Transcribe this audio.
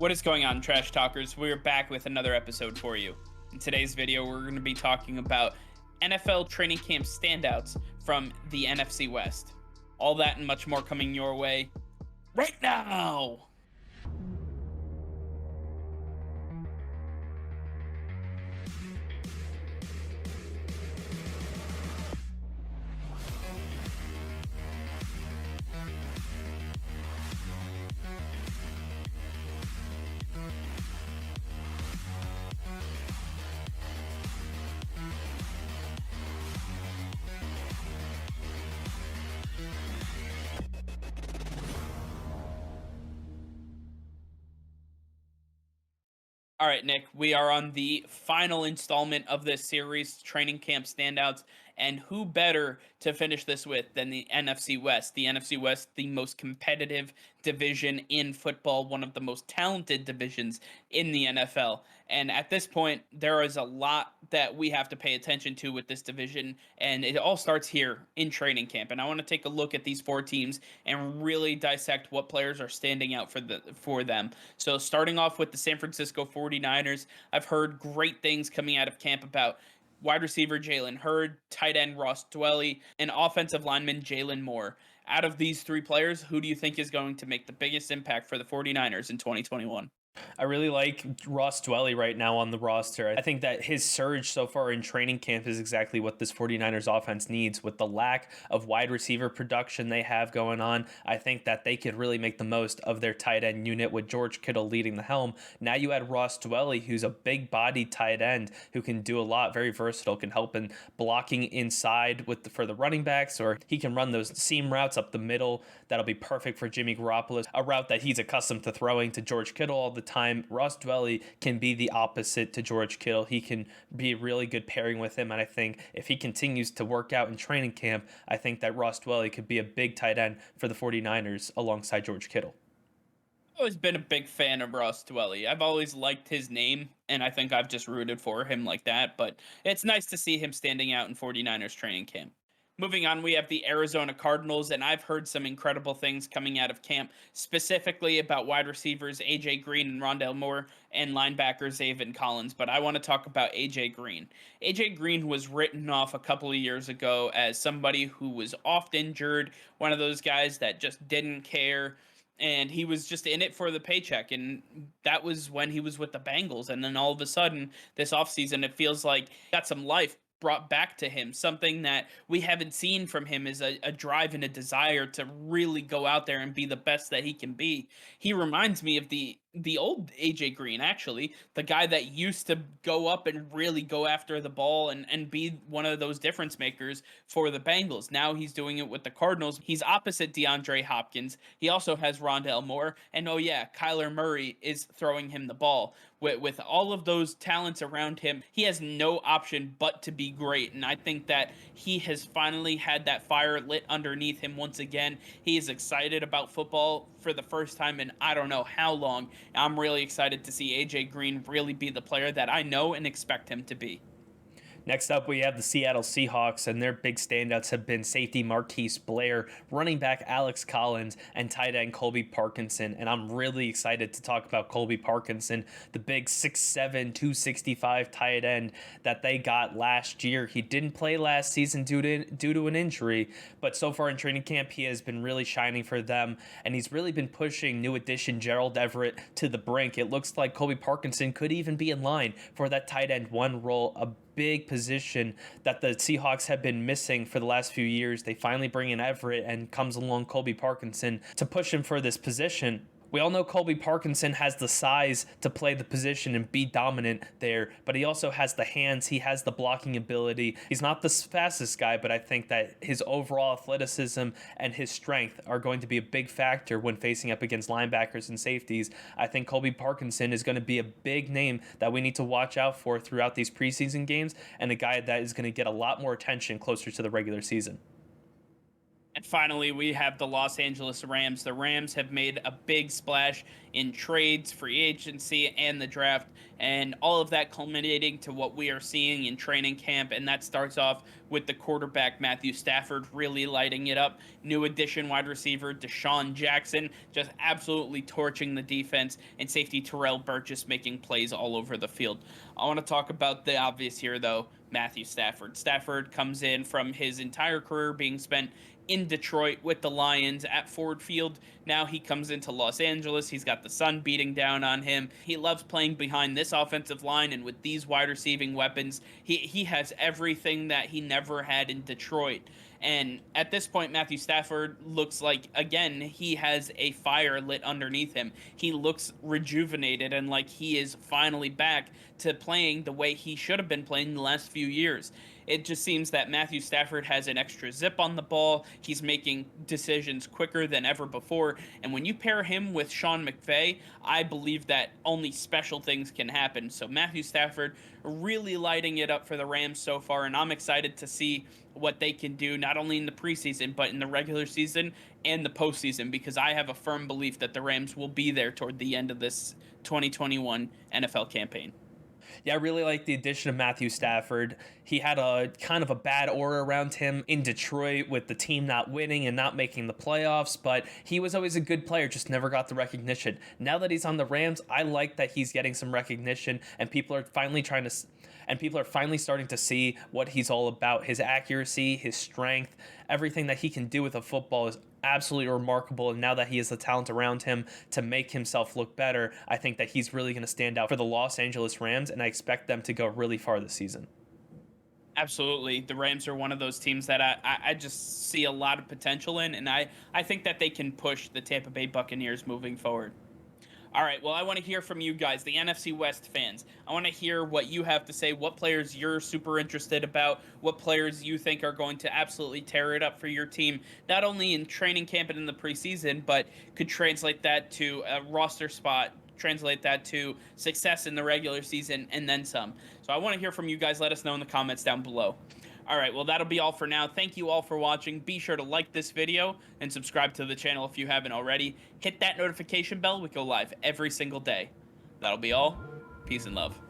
What is going on, Trash Talkers? We're back with another episode for you. In today's video, we're going to be talking about NFL training camp standouts from the NFC West. All that and much more coming your way right now! All right, Nick, we are on the final installment of this series, Training Camp Standouts. And who better to finish this with than the NFC West? The NFC West, the most competitive division in football, one of the most talented divisions in the NFL. And at this point, there is a lot that we have to pay attention to with this division. And it all starts here in training camp. And I want to take a look at these four teams and really dissect what players are standing out for them. So starting off with the San Francisco 49ers, I've heard great things coming out of camp about wide receiver Jalen Hurd, tight end Ross Dwelley, and offensive lineman Jalen Moore. Out of these three players, who do you think is going to make the biggest impact for the 49ers in 2021? I really like Ross Dwelley right now on the roster. I think that his surge so far in training camp is exactly what this 49ers offense needs. With the lack of wide receiver production they have going on, I think that they could really make the most of their tight end unit with George Kittle leading the helm. Now you add Ross Dwelley, who's a big body tight end who can do a lot, very versatile, can help in blocking inside for the running backs, or he can run those seam routes up the middle. That'll be perfect for Jimmy Garoppolo, a route that he's accustomed to throwing to George Kittle all the time. Ross Dwelley can be the opposite to George Kittle. He can be a really good pairing with him, and I think if he continues to work out in training camp, I think that Ross Dwelley could be a big tight end for the 49ers alongside George Kittle. I've always been a big fan of Ross Dwelley. I've always liked his name, and I think I've just rooted for him like that, but it's nice to see him standing out in 49ers training camp. Moving on, we have the Arizona Cardinals, and I've heard some incredible things coming out of camp, specifically about wide receivers AJ Green and Rondale Moore and linebacker Zaven Collins. But I want to talk about AJ Green. AJ Green was written off a couple of years ago as somebody who was oft injured, one of those guys that just didn't care. And he was just in it for the paycheck. And that was when he was with the Bengals. And then all of a sudden, this offseason, it feels like he got some life brought back to him. Something that we haven't seen from him is a drive and a desire to really go out there and be the best that he can be. He reminds me of the old AJ Green, actually, the guy that used to go up and really go after the ball and be one of those difference makers for the Bengals. Now he's doing it with the Cardinals. He's opposite DeAndre Hopkins. He also has Rondale Moore. And oh yeah, Kyler Murray is throwing him the ball. With all of those talents around him, he has no option but to be great. And I think that he has finally had that fire lit underneath him once again. He is excited about football for the first time in I don't know how long. I'm really excited to see AJ Green really be the player that I know and expect him to be. Next up, we have the Seattle Seahawks, and their big standouts have been safety Marquise Blair, running back Alex Collins, and tight end Colby Parkinson. And I'm really excited to talk about Colby Parkinson, the big 6'7", 265 tight end that they got last year. He didn't play last season due to an injury, but so far in training camp, he has been really shining for them, and he's really been pushing new addition Gerald Everett to the brink. It looks like Colby Parkinson could even be in line for that tight end one role, a big position that the Seahawks have been missing for the last few years. They finally bring in Everett, and comes along Colby Parkinson to push him for this position. We all know Colby Parkinson has the size to play the position and be dominant there, but he also has the hands, he has the blocking ability. He's not the fastest guy, but I think that his overall athleticism and his strength are going to be a big factor when facing up against linebackers and safeties. I think Colby Parkinson is going to be a big name that we need to watch out for throughout these preseason games, and a guy that is going to get a lot more attention closer to the regular season. And finally, we have the Los Angeles Rams. The Rams have made a big splash in trades, free agency, and the draft, and all of that culminating to what we are seeing in training camp. And that starts off with the quarterback, Matthew Stafford, really lighting it up. New addition wide receiver, Deshaun Jackson, just absolutely torching the defense, and safety Terrell Burgess making plays all over the field. I want to talk about the obvious here, though. Matthew Stafford. Stafford comes in from his entire career being spent in Detroit with the Lions at Ford Field. Now he comes into Los Angeles. He's got the sun beating down on him. He loves playing behind this offensive line, and with these wide receiving weapons, he has everything that he never had in Detroit. And at this point, Matthew Stafford looks like, again, he has a fire lit underneath him. He looks rejuvenated and like he is finally back to playing the way he should have been playing the last few years. It just seems that Matthew Stafford has an extra zip on the ball. He's making decisions quicker than ever before. And when you pair him with Sean McVay, I believe that only special things can happen. So Matthew Stafford really lighting it up for the Rams so far. And I'm excited to see what they can do, not only in the preseason, but in the regular season and the postseason, because I have a firm belief that the Rams will be there toward the end of this 2021 NFL campaign. Yeah, I really like the addition of Matthew Stafford. He had a kind of a bad aura around him in Detroit with the team not winning and not making the playoffs, but he was always a good player, just never got the recognition. Now that he's on the Rams, I like that he's getting some recognition, and people are finally starting to see what he's all about. His accuracy, his strength, everything that he can do with a football is absolutely remarkable. And now that he has the talent around him to make himself look better, I think that he's really going to stand out for the Los Angeles Rams, and I expect them to go really far this season. Absolutely. The Rams are one of those teams that I just see a lot of potential in, and I think that they can push the Tampa Bay Buccaneers moving forward. All right, well, I want to hear from you guys, the NFC West fans. I want to hear what you have to say, what players you're super interested about, what players you think are going to absolutely tear it up for your team, not only in training camp and in the preseason, but could translate that to a roster spot, translate that to success in the regular season, and then some. So I want to hear from you guys. Let us know in the comments down below. All right, well, that'll be all for now. Thank you all for watching. Be sure to like this video and subscribe to the channel if you haven't already. Hit that notification bell. We go live every single day. That'll be all. Peace and love.